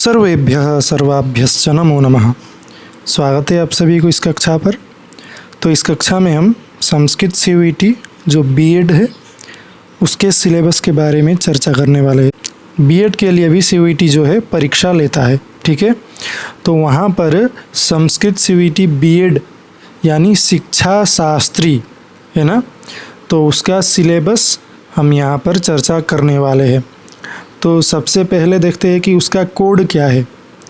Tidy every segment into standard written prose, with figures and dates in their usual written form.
सर्वेभ्यः सर्वाभ्यश्च नमो नमः। स्वागत है आप सभी को इस कक्षा पर। तो इस कक्षा में हम संस्कृत सीयूईटी जो बीएड है उसके सिलेबस के बारे में चर्चा करने वाले हैं। बीएड के लिए भी सीयूईटी जो है परीक्षा लेता है, ठीक है। तो वहाँ पर संस्कृत सीयूईटी बीएड यानी शिक्षा शास्त्री है ना, तो उसका सिलेबस हम यहाँ पर चर्चा करने वाले हैं। तो सबसे पहले देखते हैं कि उसका कोड क्या है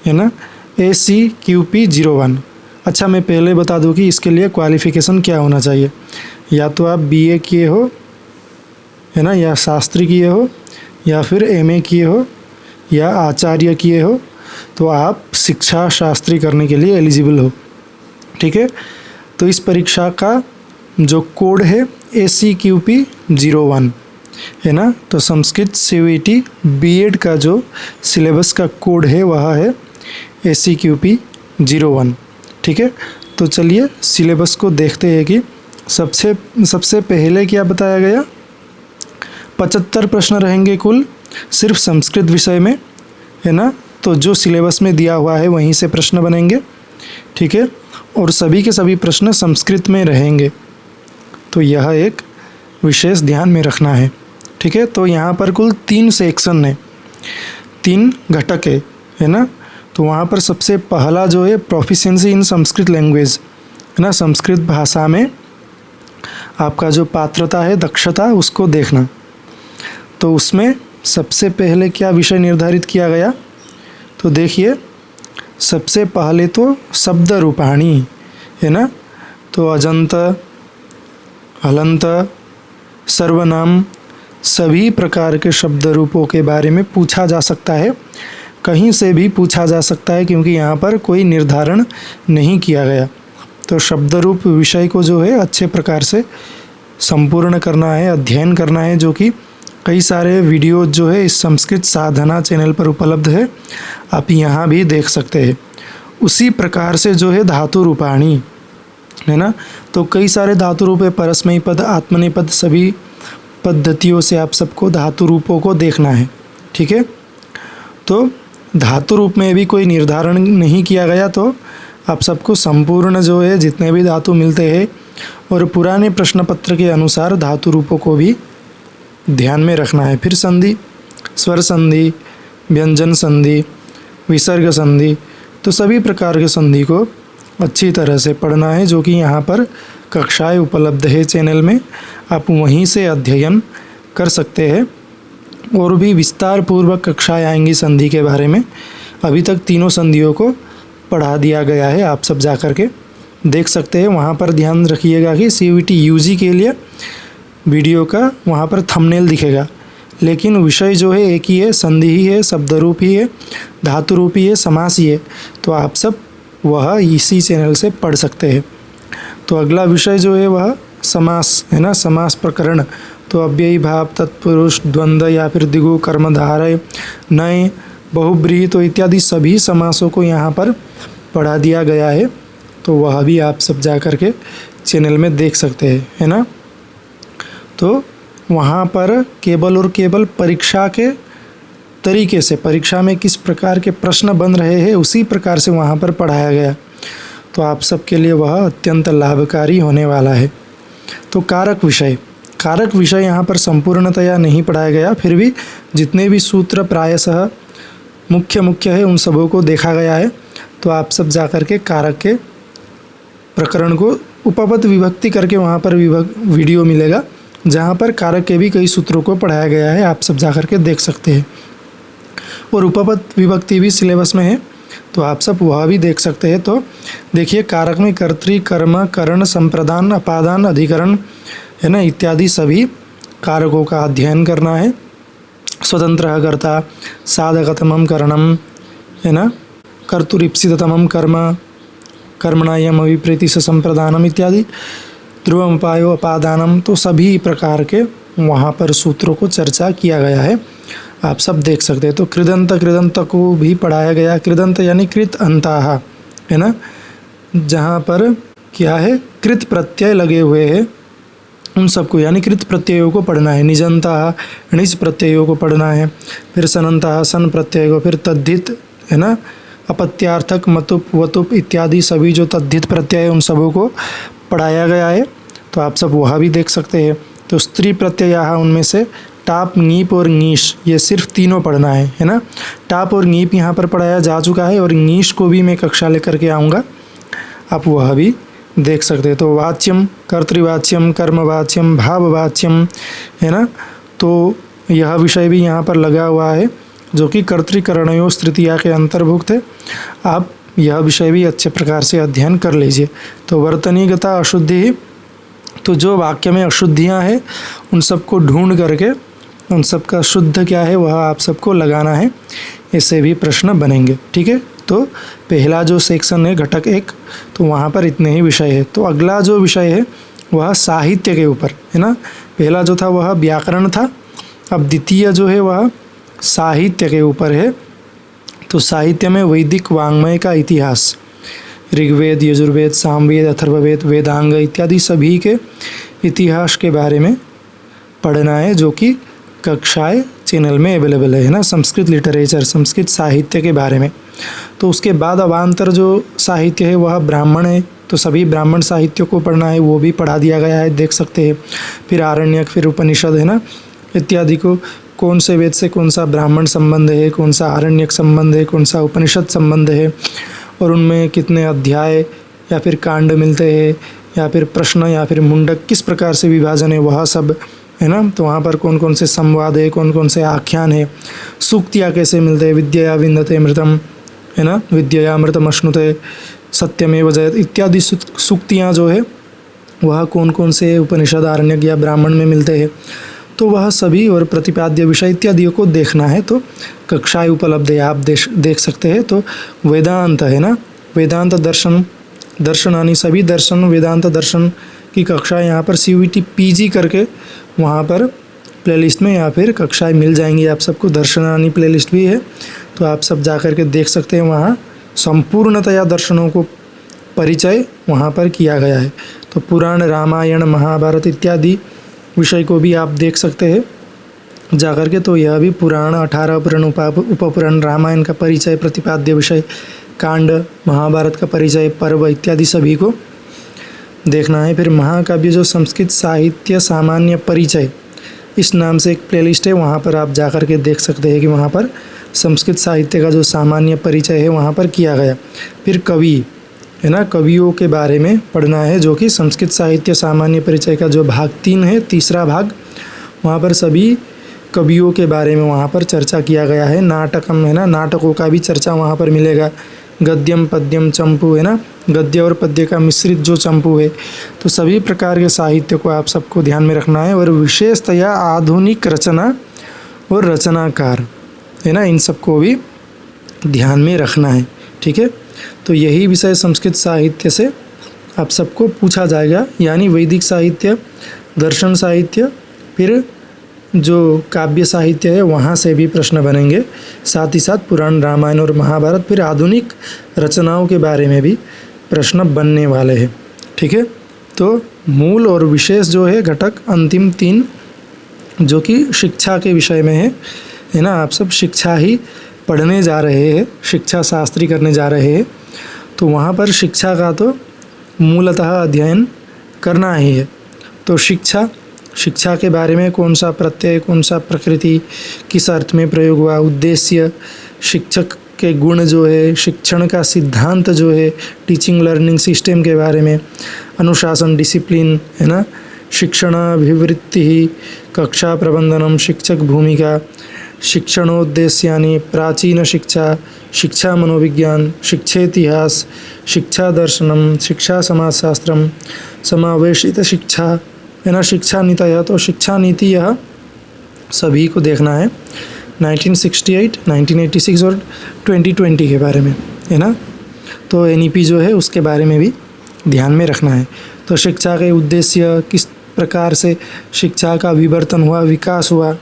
ना, ACQP01। अच्छा, मैं पहले बता दूं कि इसके लिए क्वालिफ़िकेशन क्या होना चाहिए। या तो आप BA किए हो है ना, या शास्त्री किए हो, या फिर MA किए हो, या आचार्य किए हो, तो आप शिक्षा शास्त्री करने के लिए एलिजिबल हो, ठीक है। तो इस परीक्षा का जो कोड है ACQP01 है ना। तो संस्कृत सीयूईटी बीएड का जो सिलेबस का कोड है वह है ACQP01, ठीक है। तो चलिए सिलेबस को देखते हैं कि सबसे पहले क्या बताया गया। 75 प्रश्न रहेंगे कुल, सिर्फ संस्कृत विषय में है ना। तो जो सिलेबस में दिया हुआ है वहीं से प्रश्न बनेंगे, ठीक है। और सभी के सभी प्रश्न संस्कृत में रहेंगे, तो यह एक विशेष ध्यान में रखना है, ठीक है। तो यहाँ पर कुल 3 सेक्शन है, 3 घटक है ना। तो वहाँ पर सबसे पहला जो है प्रोफिशिएंसी इन संस्कृत लैंग्वेज है ना, संस्कृत भाषा में आपका जो पात्रता है, दक्षता, उसको देखना। तो उसमें सबसे पहले क्या विषय निर्धारित किया गया, तो देखिए सबसे पहले तो शब्द रूपाणी है ना। तो अजंत, हलंत, सर्वनाम, सभी प्रकार के शब्द रूपों के बारे में पूछा जा सकता है, कहीं से भी पूछा जा सकता है, क्योंकि यहाँ पर कोई निर्धारण नहीं किया गया। तो शब्द रूप विषय को जो है अच्छे प्रकार से संपूर्ण करना है, अध्ययन करना है, जो कि कई सारे वीडियो जो है इस संस्कृत साधना चैनल पर उपलब्ध है, आप यहाँ भी देख सकते हैं। उसी प्रकार से जो है धातु रूपाणी है ना। तो कई सारे धातु रूप है, परस्मैपद पद, आत्मनेपद, सभी पद्धतियों से आप सबको धातु रूपों को देखना है, ठीक है। तो धातु रूप में भी कोई निर्धारण नहीं किया गया, तो आप सबको संपूर्ण जो है जितने भी धातु मिलते हैं और पुराने प्रश्न पत्र के अनुसार धातु रूपों को भी ध्यान में रखना है। फिर संधि, स्वर संधि, व्यंजन संधि, विसर्ग संधि, तो सभी प्रकार के संधि को अच्छी तरह से पढ़ना है, जो कि यहाँ पर कक्षाएं उपलब्ध है चैनल में, आप वहीं से अध्ययन कर सकते हैं। और भी विस्तार पूर्वक कक्षाएं आएंगी संधि के बारे में। अभी तक तीनों संधियों को पढ़ा दिया गया है, आप सब जा कर के देख सकते हैं। वहाँ पर ध्यान रखिएगा कि सीयूईटी यूजी के लिए वीडियो का वहाँ पर थंबनेल दिखेगा, लेकिन विषय जो है एक ही है, संधि ही है, शब्द रूप ही है, धातु रूप ही है, समास ही है। तो आप सब वह इसी चैनल से पढ़ सकते हैं। तो अगला विषय जो है वह समास है ना, समास प्रकरण। तो अव्ययी भाव, तत्पुरुष, द्वंद्व या फिर द्विगु, कर्मधारय, नय, बहुब्रीहि, तो इत्यादि सभी समासों को यहाँ पर पढ़ा दिया गया है। तो वह भी आप सब जा कर के चैनल में देख सकते हैं, है ना। तो वहाँ पर केवल और केवल परीक्षा के तरीके से, परीक्षा में किस प्रकार के प्रश्न बन रहे हैं उसी प्रकार से वहाँ पर पढ़ाया गया। तो आप सबके लिए वह अत्यंत लाभकारी होने वाला है। तो कारक विषय यहाँ पर संपूर्णतया नहीं पढ़ाया गया, फिर भी जितने भी सूत्र प्रायशः मुख्य है उन सबों को देखा गया है। तो आप सब जा कर के कारक के प्रकरण को उपपद विभक्ति करके वहाँ पर वीडियो मिलेगा, जहाँ पर कारक के भी कई सूत्रों को पढ़ाया गया है, आप सब जा कर के देख सकते हैं। और उपपद विभक्ति भी सिलेबस में है, तो आप सब वह भी देख सकते हैं। तो देखिए कारक में कर्तृ, कर्म, करण, संप्रदान, अपादान, अधिकरण है ना, इत्यादि सभी कारकों का अध्ययन करना है। स्वतंत्र कर्ता, साधकतमं करणम है ना, कर्तुरीप्सिततमं कर्म, कर्मणायम अभिप्रेति से संप्रदानम इत्यादि, ध्रुवमुपायो अपादानम, तो सभी प्रकार के वहाँ पर सूत्रों को चर्चा किया गया है, आप सब देख सकते हैं। तो कृदंत को भी पढ़ाया गया। कृदंत यानी कृत अंताः है ना, जहाँ पर क्या है, कृत प्रत्यय लगे हुए हैं, उन सबको यानी कृत प्रत्ययों को पढ़ना है। निजंता, णिज प्रत्ययों को पढ़ना है। फिर सनंता, सन प्रत्यय को, फिर तद्धित है ना, अपत्यार्थक, मतुप, वतुप इत्यादि सभी जो तद्धित प्रत्यय है उन सबों को पढ़ाया गया है, तो आप सब वह भी देख सकते हैं। तो स्त्री प्रत्यय उनमें से टाप, नीप और नीश, ये सिर्फ तीनों पढ़ना है ना। टाप और नीप यहाँ पर पढ़ाया जा चुका है और नीश को भी मैं कक्षा लेकर के आऊँगा, आप वह भी देख सकते हैं। तो वाच्यम, कर्तृवाच्यम, कर्मवाच्यम, भाववाच्यम, है ना, तो यह विषय भी यहाँ पर लगा हुआ है जो कि कर्तृकरणयों तृतीया के अंतर्भुक्त है। आप यह विषय भी अच्छे प्रकार से अध्ययन कर लीजिए। तो वर्तनीगता अशुद्धि, तो जो वाक्य में अशुद्धियाँ हैं उन सबको ढूंढ करके उन सबका शुद्ध क्या है वह आप सबको लगाना है, ऐसे भी प्रश्न बनेंगे। ठीक है, तो पहला जो सेक्शन है घटक 1, तो वहाँ पर इतने ही विषय है। तो अगला जो विषय है वह साहित्य के ऊपर है ना। पहला जो था वह व्याकरण था, अब द्वितीय जो है वह साहित्य के ऊपर है। तो साहित्य में वैदिक वाङ्मय का इतिहास, ऋग्वेद, यजुर्वेद, सामवेद, अथर्ववेद, वेदांग इत्यादि सभी के इतिहास के बारे में पढ़ना है, जो कि कक्षाएं चैनल में अवेलेबल है ना। संस्कृत लिटरेचर, संस्कृत साहित्य के बारे में। तो उसके बाद अवान्तर जो साहित्य है वह ब्राह्मण है, तो सभी ब्राह्मण साहित्य को पढ़ना है, वो भी पढ़ा दिया गया है, देख सकते हैं। फिर आरण्यक, फिर उपनिषद है ना, इत्यादि को कौन से वेद से कौन सा ब्राह्मण संबंध है, कौन सा आरण्यक संबंध है, कौन सा उपनिषद संबंध है, और उनमें कितने अध्याय या फिर कांड मिलते हैं, या फिर प्रश्न या फिर मुंडक किस प्रकार से विभाजन है, वह सब है ना। तो वहाँ पर कौन कौन से संवाद है, कौन कौन से आख्यान है, सूक्तियाँ कैसे मिलते हैं, विद्यया विन्दते अमृतम है ना, विद्यया अमृतम अश्नुते, सत्यमेव जयते इत्यादि सूक्तियाँ जो है वह कौन कौन से उपनिषद, आरण्यक या ब्राह्मण में मिलते हैं, तो वह सभी और प्रतिपाद्य विषय इत्यादियों को देखना है। तो कक्षाएं उपलब्ध है, आप देख सकते हैं। तो वेदांत है ना, वेदांत दर्शन, दर्शनानी सभी दर्शन, वेदांत दर्शन की कक्षाएं यहाँ पर CUET PG करके वहाँ पर प्लेलिस्ट में या फिर कक्षाएं मिल जाएंगी आप सबको। दर्शनानी प्लेलिस्ट भी है, तो आप सब जा कर के देख सकते हैं। वहाँ संपूर्णतया दर्शनों को परिचय वहाँ पर किया गया है। तो पुराण, रामायण, महाभारत इत्यादि विषय को भी आप देख सकते हैं जा कर के। तो यह भी पुराण, 18 पुराण, उपपुराण, रामायण का परिचय, प्रतिपाद्य विषय, कांड, महाभारत का परिचय, पर्व इत्यादि सभी को देखना है। फिर महाकाव्य जो संस्कृत साहित्य सामान्य परिचय, इस नाम से एक प्लेलिस्ट है, वहाँ पर आप जा कर के देख सकते हैं कि वहाँ पर संस्कृत साहित्य का जो सामान्य परिचय है वहाँ पर किया गया। फिर कवि है ना, कवियों के बारे में पढ़ना है, जो कि संस्कृत साहित्य सामान्य परिचय का जो भाग 3 है, तीसरा भाग, वहाँ पर सभी कवियों के बारे में वहाँ पर चर्चा किया गया है। नाटकम है ना, नाटकों का भी चर्चा वहाँ पर मिलेगा। गद्यम, पद्यम, चंपू है ना, गद्य और पद्य का मिश्रित जो चंपू है। तो सभी प्रकार के साहित्य को आप सबको ध्यान में रखना है, और विशेषतया आधुनिक रचना और रचनाकार है ना, इन सबको भी ध्यान में रखना है। ठीक है, तो यही विषय संस्कृत साहित्य से आप सबको पूछा जाएगा, यानी वैदिक साहित्य, दर्शन साहित्य, फिर जो काव्य साहित्य है वहाँ से भी प्रश्न बनेंगे, साथ ही साथ पुराण, रामायण और महाभारत, फिर आधुनिक रचनाओं के बारे में भी प्रश्न बनने वाले हैं। ठीक है, तो मूल और विशेष जो है घटक अंतिम 3 जो कि शिक्षा के विषय में है ना। आप सब शिक्षा ही पढ़ने जा रहे हैं, शिक्षा शास्त्री करने जा रहे हैं, तो वहाँ पर शिक्षा का तो मूलतः अध्ययन करना ही है। तो शिक्षा के बारे में कौन सा प्रत्यय, कौन सा प्रकृति, किस अर्थ में प्रयोग हुआ, उद्देश्य, शिक्षक के गुण जो है, शिक्षण का सिद्धांत जो है, टीचिंग लर्निंग सिस्टम के बारे में, अनुशासन, डिसिप्लिन है ना, शिक्षणाभिवृत्ति, कक्षा प्रबंधनम, शिक्षक भूमिका, शिक्षणोद्देश्यानि, प्राचीन शिक्षा, शिक्षा मनोविज्ञान, शिक्षेतिहास, शिक्षा दर्शनम, शिक्षा समाजशास्त्रम, समावेशित शिक्षा है ना, शिक्षा नीति। तो शिक्षा नीति यह सभी को देखना है, 1968, 1986 और 2020 के बारे में है ना। तो NEP जो है उसके बारे में भी ध्यान में रखना है। तो शिक्षा के उद्देश्य, किस प्रकार से शिक्षा का विवर्तन हुआ, विकास हुआ,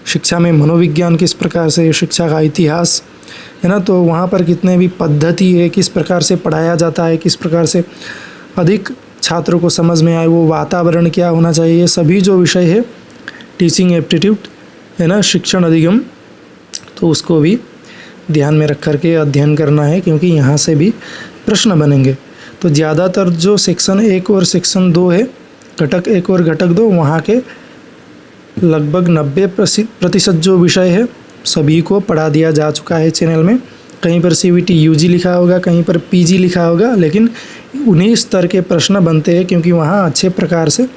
शिक्षा में मनोविज्ञान किस प्रकार से, शिक्षा का इतिहास है ना, तो वहाँ पर कितने भी पद्धति है, किस प्रकार से पढ़ाया जाता है, किस प्रकार से अधिक छात्रों को समझ में आए, वो वातावरण क्या होना चाहिए, सभी जो विषय है, टीचिंग एप्टीट्यूड है ना, शिक्षण अधिगम, तो उसको भी ध्यान में रख कर के अध्ययन करना है, क्योंकि यहाँ से भी प्रश्न बनेंगे। तो ज़्यादातर जो सेक्शन 1 और सेक्शन 2 है, घटक 1 और घटक 2, वहाँ के लगभग 90% जो विषय है सभी को पढ़ा दिया जा चुका है चैनल में। कहीं पर CBT UG लिखा होगा, कहीं पर PG लिखा होगा, लेकिन उन्हीं स्तर के प्रश्न बनते हैं क्योंकि वहाँ अच्छे प्रकार से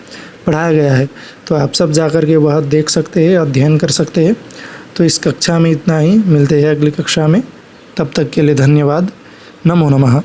पढ़ाया गया है। तो आप सब जाकर के वह देख सकते हैं, अध्ययन कर सकते हैं। तो इस कक्षा में इतना ही, मिलते हैं अगली कक्षा में। तब तक के लिए धन्यवाद। नमो नमः।